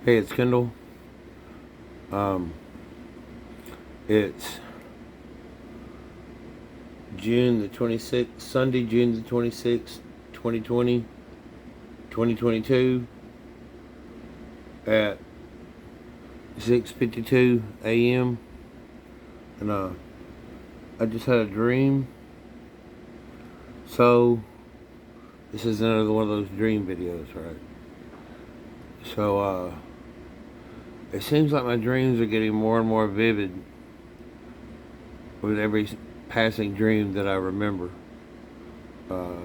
Hey, it's Kendall. Um, it's June the 26th, Sunday, June the 26th, 2020, 2022 at 6:52 a.m. And I just had a dream. So this is another one of those dream videos, right? So it seems like my dreams are getting more and more vivid with every passing dream that I remember. Uh,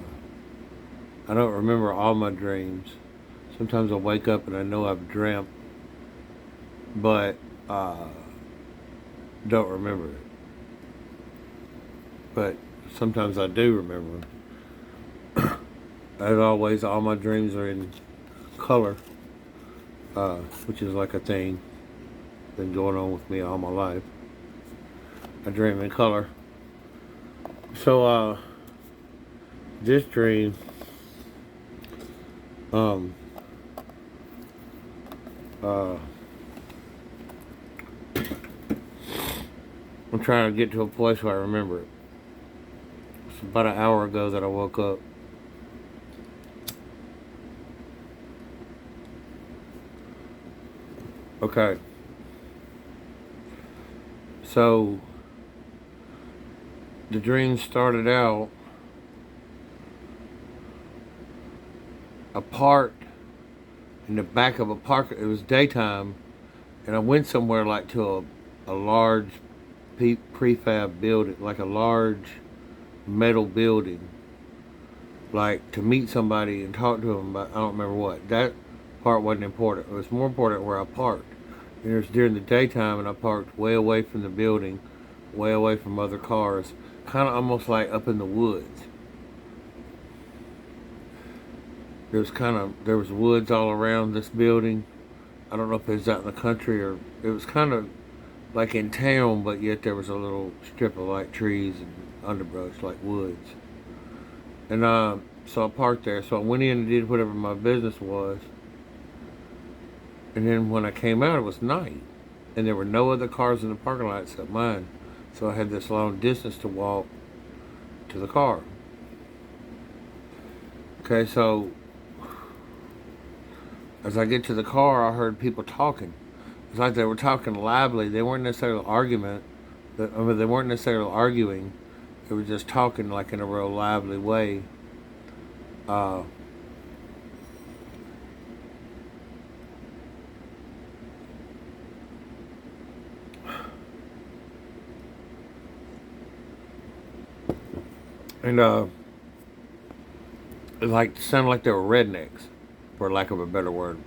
I don't remember all my dreams. Sometimes I wake up and I know I've dreamt, but uh, don't remember it. But sometimes I do remember. As always, all my dreams are in color, which is like a thing been going on with me all my life. I dream in color. So this dream, um, I'm trying to get to a place where I remember it. It's about an hour ago that I woke up. Okay. So the dream started out a park in the back of a park. It was daytime, and I went somewhere like to a large prefab building, like a large metal building, like to meet somebody and talk to them about, I don't remember what. That part wasn't important. It was more important where I parked. And it was during the daytime, and I parked way away from the building, way away from other cars, kind of almost like up in the woods. There was woods all around this building. I don't know if it was out in the country or it was kind of like in town, but yet there was a little strip of like trees and underbrush, like woods. And so I parked there. So I went in and did whatever my business was. And then when I came out, it was night, and there were no other cars in the parking lot except mine. So I had this long distance to walk to the car. Okay, so as I get to the car, I heard people talking. It's like they were talking lively. They weren't necessarily argument. They weren't necessarily arguing. They were just talking like in a real lively way. Uh, and it like sounded like they were rednecks, for lack of a better word.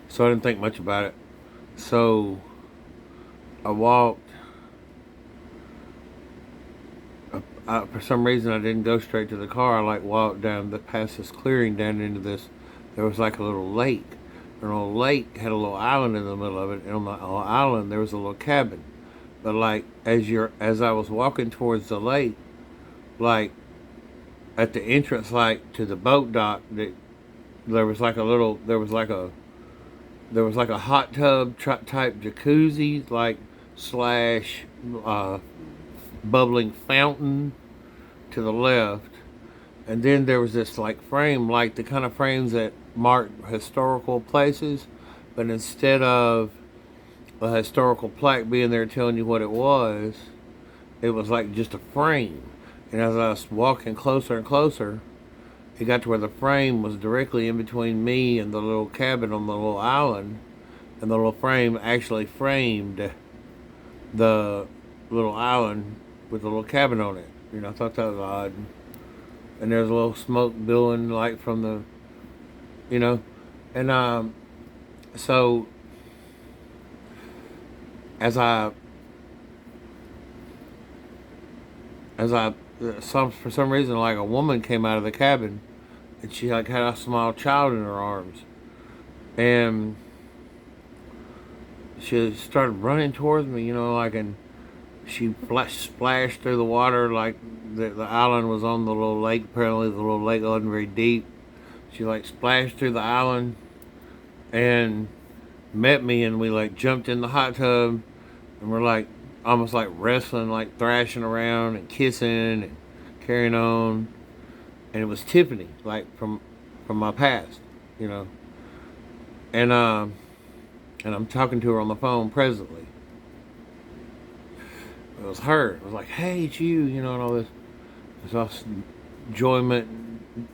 So I didn't think much about it. So I walked. For some reason, I didn't go straight to the car. I like walked down past this clearing down into this. There was like a little lake. And a little lake had a little island in the middle of it. And on the island, there was a little cabin. But like as I was walking towards the lake, like at the entrance, like to the boat dock, there was like a little. There was like a hot tub type jacuzzi, like slash bubbling fountain to the left, and then there was this like frame, like the kind of frames that mark historical places, but instead of a historical plaque being there telling you what it was like just a frame. And as I was walking closer and closer, it got to where the frame was directly in between me and the little cabin on the little island, and the little frame actually framed the little island with the little cabin on it. I thought that was odd. And there's a little smoke billowing like from the, and so as I saw, for some reason, like a woman came out of the cabin, and she like had a small child in her arms, and she started running towards me, and she splashed through the water like the island was on the little lake. Apparently, the little lake wasn't very deep. She like splashed through the island, and met me, and we like jumped in the hot tub, and we're like almost like wrestling, like thrashing around and kissing and carrying on. And it was Tiffany, like from my past, you know. And and I'm talking to her on the phone presently. It was her. It was like, hey, it's you, you know, and all this. It's all enjoyment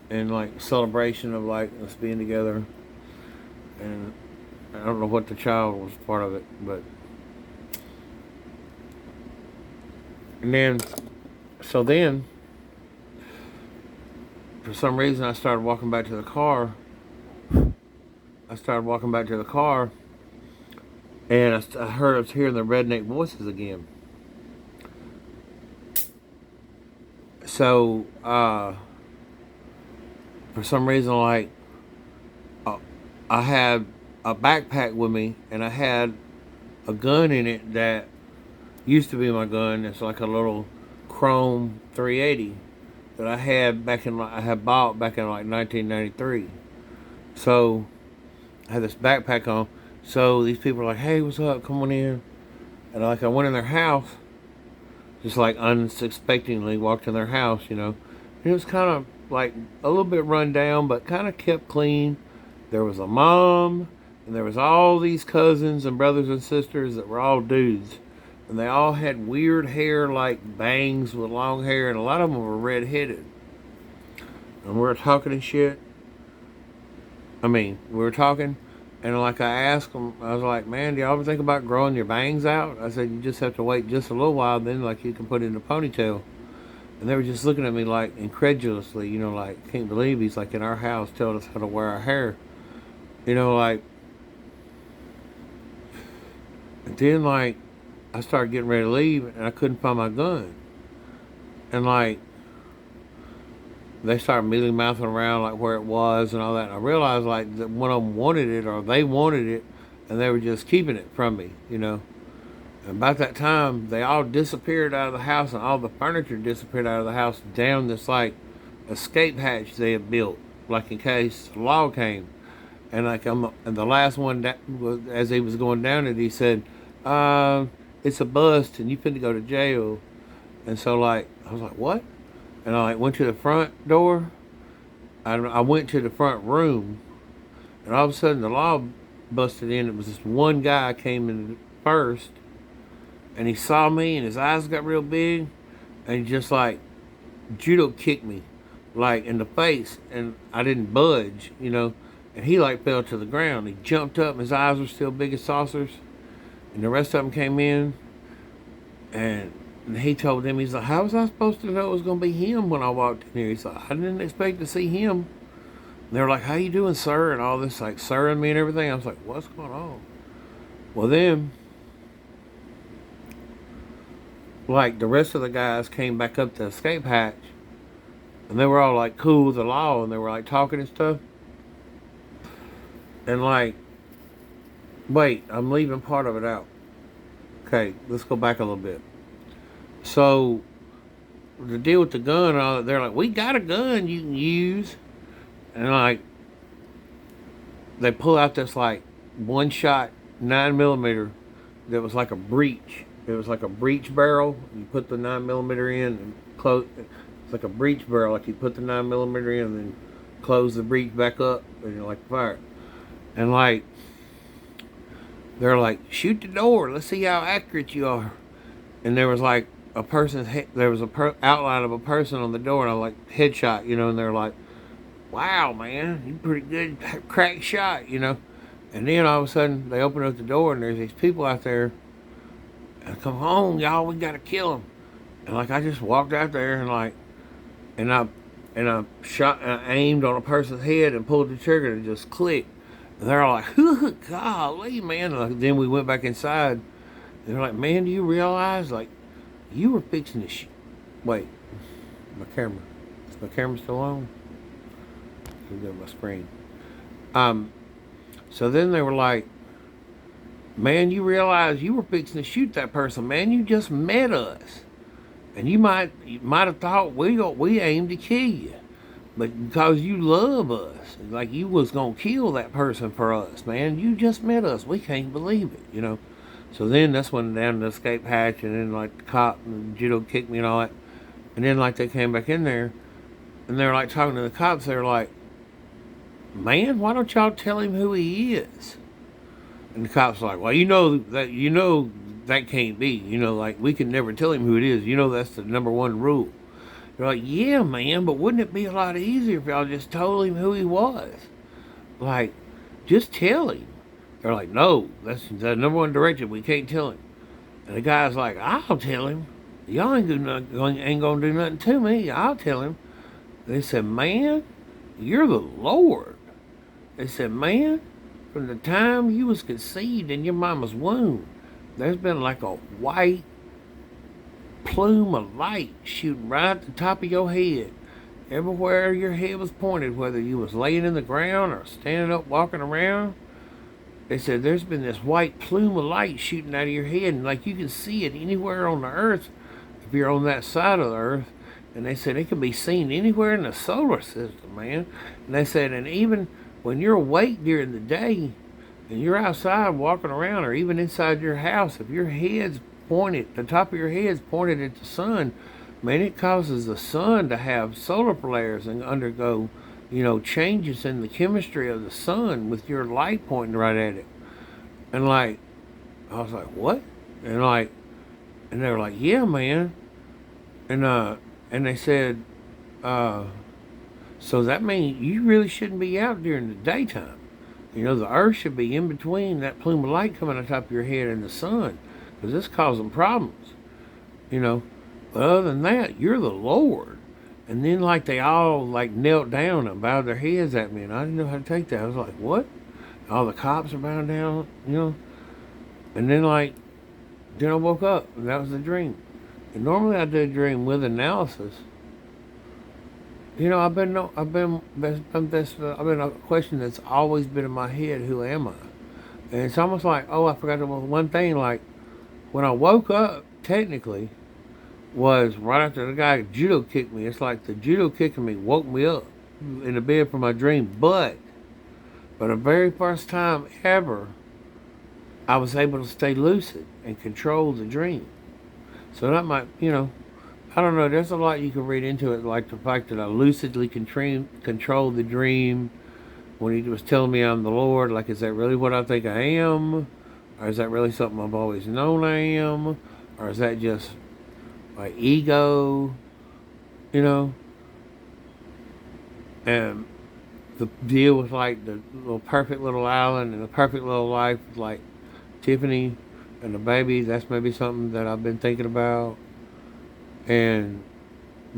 and like celebration of like us being together. And I don't know what the child was part of it, but and then so then for some reason I started walking back to the car. I started walking back to the car, and I was hearing the redneck voices again. So for some reason, like uh, I had a backpack with me, and I had a gun in it that used to be my gun. It's like a little chrome 380 that I had bought back in like 1993. So I had this backpack on. So these people were like, "Hey, what's up? Come on in." And like I went in their house, just like unsuspectingly walked in their house, you know. And it was kind of like a little bit run down, but kind of kept clean. There was a mom, and there was all these cousins and brothers and sisters that were all dudes. And they all had weird hair, like bangs with long hair, and a lot of them were red-headed. And we were talking and shit. We were talking, and like I asked them, I was like, "Man, do y'all ever think about growing your bangs out?" I said, "You just have to wait just a little while, then like you can put it in a ponytail." And they were just looking at me like incredulously, you know, like, can't believe he's like in our house telling us how to wear our hair. You know, like, and then like I started getting ready to leave, and I couldn't find my gun. And like they started mealy mouthing around like where it was and all that. And I realized like that one of them wanted it, or they wanted it, and they were just keeping it from me, you know. And about that time, they all disappeared out of the house, and all the furniture disappeared out of the house down this like escape hatch they had built, like in case the law came. And like and the last one that was, as he was going down it, he said, "It's a bust, and you finna go to jail." And so like I was like, "What?" And I like went to the front door. I went to the front room, and all of a sudden the law busted in. It was this one guy came in first, and he saw me, and his eyes got real big, and he just like judo kicked me, like in the face, and I didn't budge, you know. And he like fell to the ground. He jumped up, and his eyes were still big as saucers, and the rest of them came in, and he told them, he's like, "How was I supposed to know it was going to be him when I walked in here?" He's like, "I didn't expect to see him." And they were like, "How you doing, sir?" And all this, like, sirring me and everything. I was like, "What's going on?" Well, then, like, the rest of the guys came back up the escape hatch, and they were all, like, cool with the law, and they were, like, talking and stuff. And, like, wait, I'm leaving part of it out. Okay, let's go back a little bit. So, the deal with the gun and all that, they're like, "We got a gun you can use." And like, they pull out this like one shot 9mm that was like a breech. It was like a breech barrel. You put the 9mm in and close. It's like a breech barrel. Like you put the 9mm in and then close the breech back up, and you're like fire. And like, they're like, "Shoot the door. Let's see how accurate you are." And there was like a person's there was a outline of a person on the door, and I like headshot, you know. And they're like, "Wow, man, you pretty good crack shot, you know." And then all of a sudden they open up the door, and there's these people out there. And "Come on, y'all, we gotta kill them." And like I just walked out there, and like, and I shot and I aimed on a person's head and pulled the trigger, and it just clicked. And they're all like, "Golly, man!" And like, then we went back inside. They're like, "Man, do you realize like you were fixing to wait, my camera. Is my camera still on? Look at my screen. So then they were like, "Man, you realize you were fixing to shoot that person, man. You just met us. And you might have thought we aimed to kill you." but because you love us, like you was gonna kill that person for us, man. You just met us. We can't believe it, you know. So then that's when down the escape hatch, and then like the cop and the judo kicked me and all that. And then like they came back in there, and they were like talking to the cops. They were like, "Man, why don't y'all tell him who he is?" And the cops were like, "Well, that can't be. You know, like we can never tell him who it is. You know, that's the number one rule." They're like, "Yeah, man, but wouldn't it be a lot easier if y'all just told him who he was? Like, just tell him." They're like, "No, that's the number one directive. We can't tell him." And the guy's like, "I'll tell him. Y'all ain't gonna do nothing to me. I'll tell him." They said, "Man, you're the Lord." They said, "Man, from the time you was conceived in your mama's womb, there's been like a white plume of light shooting right at the top of your head. Everywhere your head was pointed, whether you was laying in the ground or standing up walking around." They said there's been this white plume of light shooting out of your head, and like you can see it anywhere on the earth if you're on that side of the earth. And they said it can be seen anywhere in the solar system, man. And they said, and even when you're awake during the day and you're outside walking around or even inside your house, if your head's pointed, the top of your head's pointed at the sun, man, it causes the sun to have solar flares and undergo, changes in the chemistry of the sun with your light pointing right at it. And like, I was like, what? And like, and they were like, yeah, man. And they said, so that means you really shouldn't be out during the daytime. The earth should be in between that plume of light coming on top of your head and the sun, because it's causing problems. But other than that, you're the Lord. And then like they all like knelt down and bowed their heads at me, and I didn't know how to take that. I was like, what? All the cops are bowing down. And then then I woke up, and that was the dream. And normally I do a dream with analysis. I've been a question that's always been in my head. Who am I? And it's almost like, oh, I forgot one thing. Like when I woke up, technically, was right after the guy judo kicked me. It's like the judo kicking me woke me up in the bed from my dream. But for the very first time ever, I was able to stay lucid and control the dream. So that might, I don't know. There's a lot you can read into it, like the fact that I lucidly controlled the dream when he was telling me I'm the Lord. Like, is that really what I think I am? Or is that really something I've always known I am? Or is that just my ego? And the deal with like the little perfect little island and the perfect little life, like Tiffany and the baby, that's maybe something that I've been thinking about. And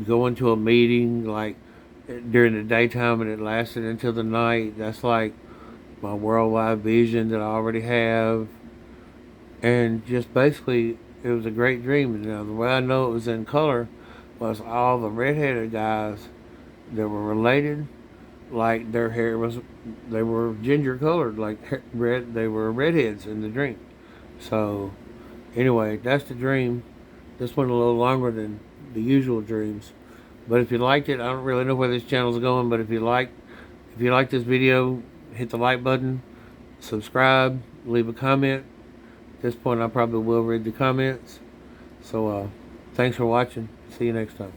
going to a meeting like during the daytime and it lasted until the night, that's like my worldwide vision that I already have. And just basically, it was a great dream. The way I know it was in color was all the redheaded guys that were related, like their hair was, they were ginger colored, like red, they were redheads in the dream. So anyway, that's the dream. This one a little longer than the usual dreams. But if you liked it, I don't really know where this channel's going, but if you like this video, hit the like button, subscribe, leave a comment. At this point, I probably will read the comments. So thanks for watching. See you next time.